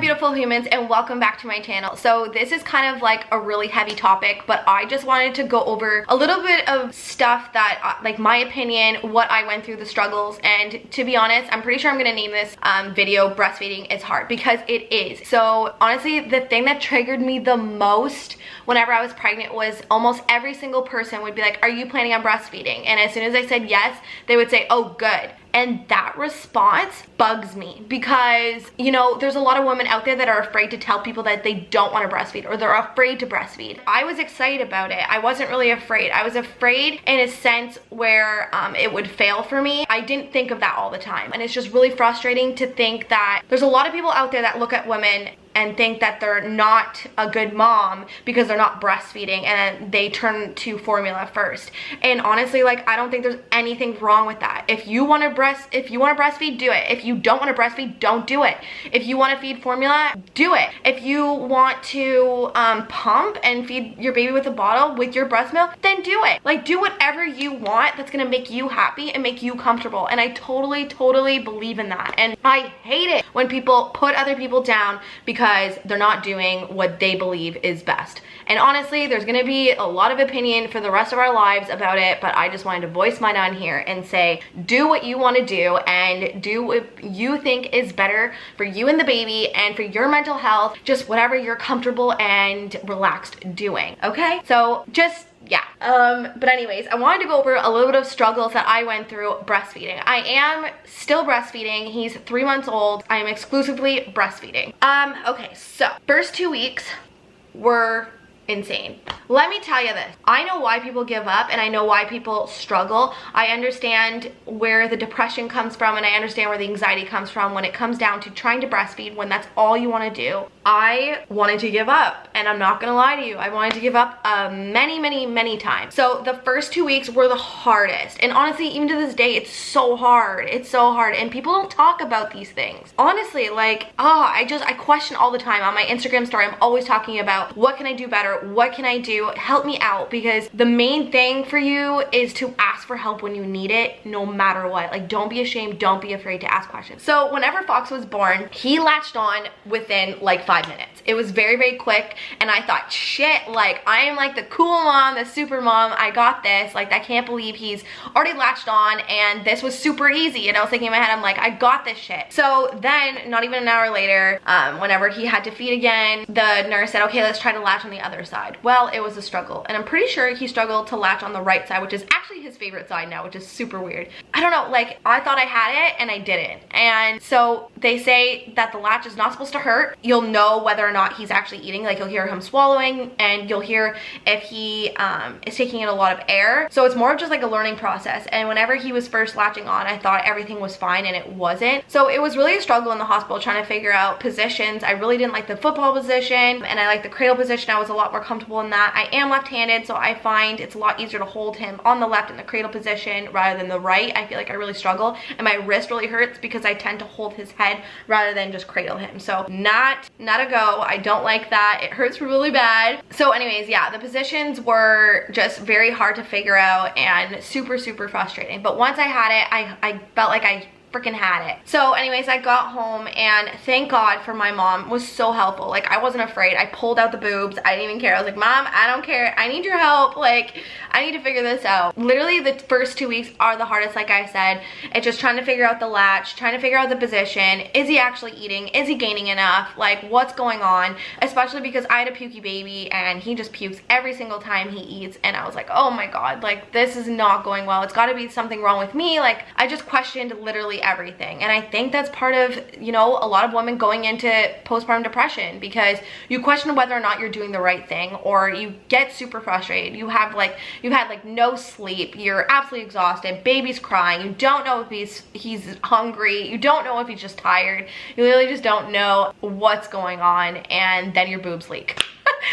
beautiful humans, and welcome back to my channel. So this is kind of like a really heavy topic, but I just wanted to go over a little bit of stuff that like my opinion, what I went through, the struggles. And to be honest, I'm pretty sure I'm gonna name this video Breastfeeding is Hard, because it is. So honestly, the thing that triggered me the most whenever I was pregnant was almost every single person would be like, are you planning on breastfeeding? And as soon as I said yes, they would say, oh good. And that response bugs me because, you know, there's a lot of women out there that are afraid to tell people that they don't want to breastfeed, or they're afraid to breastfeed. I was excited about it. I wasn't really afraid. I was afraid in a sense where it would fail for me. I didn't think of that all the time. And it's just really frustrating to think that there's a lot of people out there that look at women and think that they're not a good mom because they're not breastfeeding, and they turn to formula first. And honestly, like, I don't think there's anything wrong with that. If you want to breastfeed, do it. If you don't want to breastfeed, don't do it. If you want to feed formula, do it. If you want to pump and feed your baby with a bottle with your breast milk, then do it. Like, do whatever you want that's gonna make you happy and make you comfortable. And I totally believe in that. And I hate it when people put other people down because they're not doing what they believe is best. And honestly, there's gonna be a lot of opinion for the rest of our lives about it, but I just wanted to voice mine on here and say, do what you want to do and do what you think is better for you and the baby and for your mental health, just whatever you're comfortable and relaxed doing, okay? So just yeah. But anyways, I wanted to go over a little bit of struggles that I went through breastfeeding. I am still breastfeeding. He's 3 months old. I am exclusively breastfeeding. Okay, so first 2 weeks were insane. Let me tell you this. I know why people give up, and I know why people struggle. I understand where the depression comes from, and I understand where the anxiety comes from when it comes down to trying to breastfeed when that's all you want to do. I wanted to give up, and I'm not gonna lie to you. I wanted to give up many times. So the first 2 weeks were the hardest, and honestly, even to this day, it's so hard. It's so hard, and people don't talk about these things. Honestly, like, I question all the time. On my Instagram story, I'm always talking about what can I do better? What can I do? Help me out, because the main thing for you is to ask for help when you need it, no matter what. Like, don't be ashamed, don't be afraid to ask questions. So whenever Fox was born, he latched on within like 5 minutes. It was very quick, and I thought, shit, like, I am like the cool mom, the super mom, I got this. Like, I can't believe he's already latched on, and this was super easy. And I was thinking in my head, I'm like, I got this shit. So then, not even an hour later, whenever he had to feed again, the nurse said, okay, let's try to latch on the other side. Well, it was a struggle, and I'm pretty sure he struggled to latch on the right side, which is actually his favorite side now, which is super weird. I don't know, like, I thought I had it and I didn't. And so they say that the latch is not supposed to hurt. You'll know whether or not he's actually eating. Like, you'll hear him swallowing, and you'll hear if he is taking in a lot of air. So it's more of just like a learning process. And whenever he was first latching on, I thought everything was fine, and it wasn't. So it was really a struggle in the hospital trying to figure out positions. I really didn't like the football position, and I liked the cradle position. I was a lot more comfortable in that. I am left-handed, so I find it's a lot easier to hold him on the left in the cradle position rather than the right. I feel like I really struggle, and my wrist really hurts because I tend to hold his head rather than just cradle him. So not a go. I don't like that. It hurts really bad. So anyways, yeah, the positions were just very hard to figure out and super frustrating. But once I had it, I felt like I freaking had it. So anyways, I got home, and thank God for my mom, was so helpful. Like, I wasn't afraid. I pulled out the boobs. I didn't even care. I was like, Mom, I don't care. I need your help. Like, I need to figure this out. Literally, the first 2 weeks are the hardest, like I said. It's just trying to figure out the latch, trying to figure out the position. Is he actually eating? Is he gaining enough? Like, what's going on? Especially because I had a pukey baby, and he just pukes every single time he eats. And I was like, oh my God, like, this is not going well. It's gotta be something wrong with me. Like, I just questioned literally everything. And I think that's part of, you know, a lot of women going into postpartum depression, because you question whether or not you're doing the right thing, or you get super frustrated. You've had like no sleep, you're absolutely exhausted, baby's crying, you don't know if he's hungry, you don't know if he's just tired, you literally just don't know what's going on, and then your boobs leak.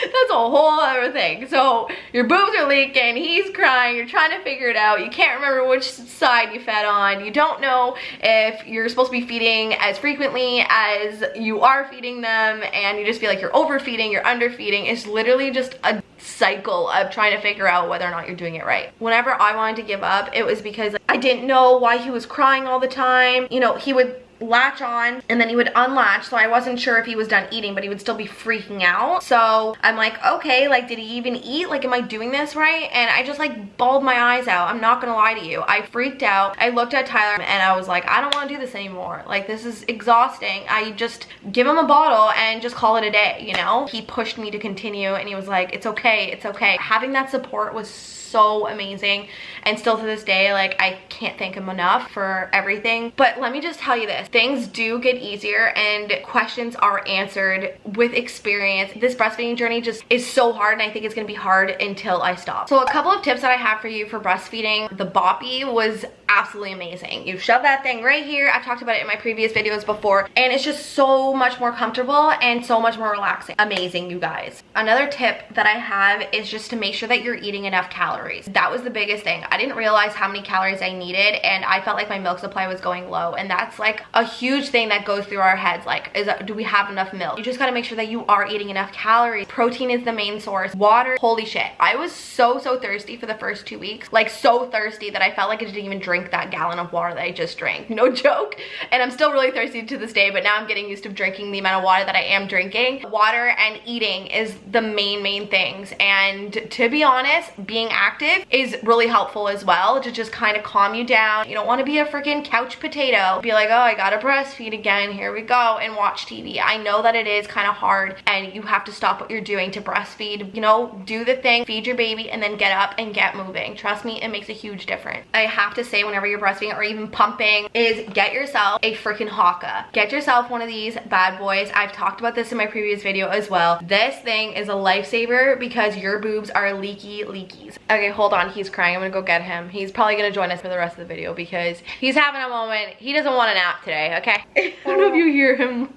That's a whole other thing. So your boobs are leaking, he's crying, you're trying to figure it out, you can't remember which side you fed on, you don't know if you're supposed to be feeding as frequently as you are feeding them, and you just feel like you're overfeeding, you're underfeeding. It's literally just a cycle of trying to figure out whether or not you're doing it right. Whenever I wanted to give up, it was because I didn't know why he was crying all the time. You know, he would latch on and then he would unlatch, so I wasn't sure if he was done eating, but he would still be freaking out. So I'm like, okay, like, did he even eat? Like, am I doing this right? And I just like bawled my eyes out. I'm not gonna lie to you. I freaked out. I looked at Tyler and I was like, I don't want to do this anymore. Like, this is exhausting. I just give him a bottle and just call it a day, you know? He pushed me to continue and he was like, it's okay, it's okay. Having that support was so amazing, and still to this day, like, I can't thank him enough for everything. But let me just tell you this, things do get easier and questions are answered with experience. This breastfeeding journey just is so hard, and I think it's gonna be hard until I stop. So a couple of tips that I have for you for breastfeeding. The boppy was absolutely amazing. You shove that thing right here. I've talked about it in my previous videos before, and it's just so much more comfortable and so much more relaxing. Amazing, you guys. Another tip that I have is just to make sure that you're eating enough calories. That was the biggest thing. I didn't realize how many calories I needed, and I felt like my milk supply was going low, and that's like a huge thing that goes through our heads. Like, do we have enough milk? You just gotta make sure that you are eating enough calories. Protein is the main source. Water, holy shit. I was so thirsty for the first 2 weeks. Like, so thirsty that I felt like I didn't even drink that gallon of water that I just drank. No joke. And I'm still really thirsty to this day, but now I'm getting used to drinking the amount of water that I am drinking. Water and eating is the main things. And to be honest, being active is really helpful as well, to just kind of calm you down. You don't want to be a freaking couch potato. Be like, oh, I gotta breastfeed again, here we go, and watch TV. I know that it is kind of hard and you have to stop what you're doing to breastfeed. You know, do the thing, feed your baby, and then get up and get moving. Trust me, it makes a huge difference. I have to say, whenever you're breastfeeding or even pumping, is get yourself a freaking Hawka. Get yourself one of these bad boys. I've talked about this in my previous video as well. This thing is a lifesaver because your boobs are leakies. Okay, hold on, he's crying. I'm gonna go get him. He's probably gonna join us for the rest of the video because he's having a moment. He doesn't want a nap today, okay? I don't know if you hear him.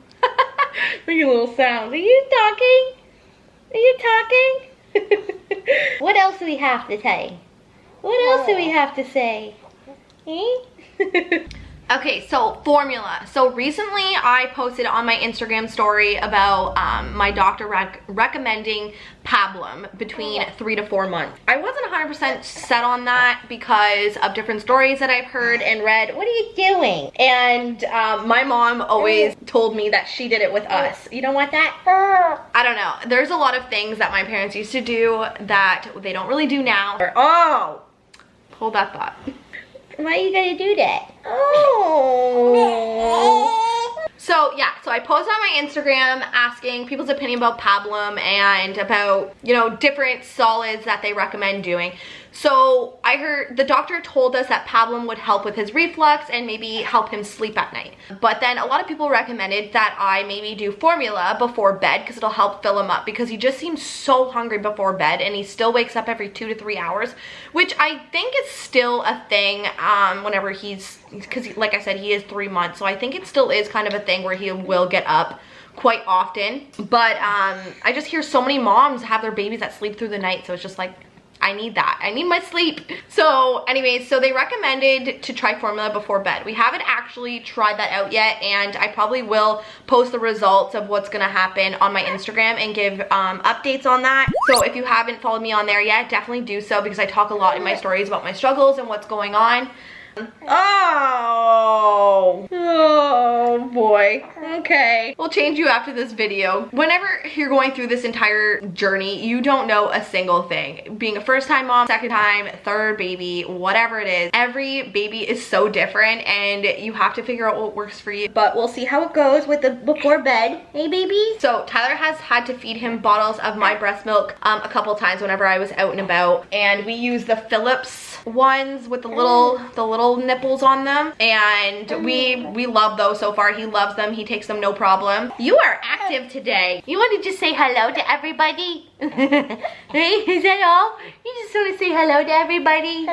Making little sounds. Are you talking? Are you talking? What else do we have to say? What else do we have to say? Okay, so formula. So recently I posted on my Instagram story about my doctor recommending pablum between 3 to 4 months. I wasn't 100% set on that because of different stories that I've heard and read. What are you doing? And my mom always told me that she did it with us. You don't want that? I don't know. There's a lot of things that my parents used to do that they don't really do now. Oh, hold that thought. Why are you gonna do that? Oh. So yeah, so I posted on my Instagram asking people's opinion about pablum and about, you know, different solids that they recommend doing. So I heard the doctor told us that pablum would help with his reflux and maybe help him sleep at night. But then a lot of people recommended that I maybe do formula before bed because it'll help fill him up, because he just seems so hungry before bed and he still wakes up every 2 to 3 hours, which I think is still a thing whenever because like I said, he is 3 months. So I think it still is kind of a thing where he will get up quite often. But I just hear so many moms have their babies that sleep through the night. So it's just like, I need that. I need my sleep. So anyways, so they recommended to try formula before bed. We haven't actually tried that out yet, and I probably will post the results of what's gonna happen on my Instagram and give updates on that. So if you haven't followed me on there yet, definitely do so, because I talk a lot in my stories about my struggles and what's going on. Oh boy. Okay, we'll change you after this video. Whenever you're going through this entire journey, you don't know a single thing. Being a first time mom, second time, third baby, whatever it is, every baby is so different and you have to figure out what works for you. But we'll see how it goes with the before bed. Hey baby. So Tyler has had to feed him bottles of my breast milk a couple times whenever I was out and about, and we use the Philips ones with the little nipples on them, and we love those so far. He loves them. He takes them no problem. You are active today. You want to just say hello to everybody? Hey, is that all? You just want to say hello to everybody?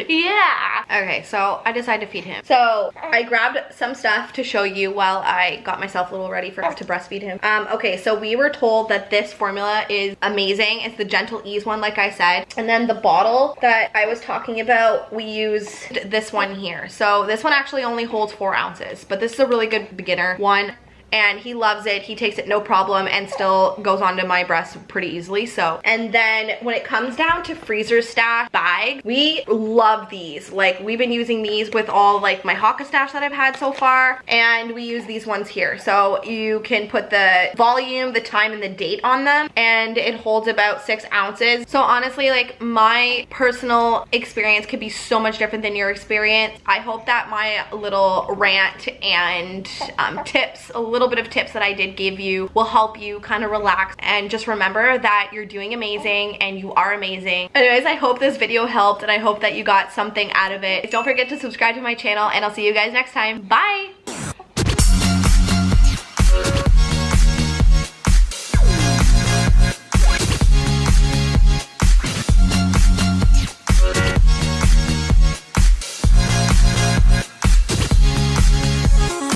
Yeah. Okay, so I decided to feed him. So I grabbed some stuff to show you while I got myself a little ready to breastfeed him. Okay, so we were told that this formula is amazing. It's the Gentle Ease one, like I said. And then the bottle that I was talking about, we used this one here. So this one actually only holds 4 ounces, but this is a really good beginner one. and he loves it. He takes it no problem and still goes onto my breast pretty easily. So, and then when it comes down to freezer stash bags, we love these. Like, we've been using these with all like my Haka stash that I've had so far, and we use these ones here. So you can put the volume, the time, and the date on them, and it holds about 6 ounces. So honestly, like, my personal experience could be so much different than your experience. I hope that my little rant and tips, a little bit of tips that I did give you, will help you kind of relax and just remember that you're doing amazing and you are amazing. Anyways, I hope this video helped and I hope that you got something out of it. Don't forget to subscribe to my channel, and I'll see you guys next time. Bye!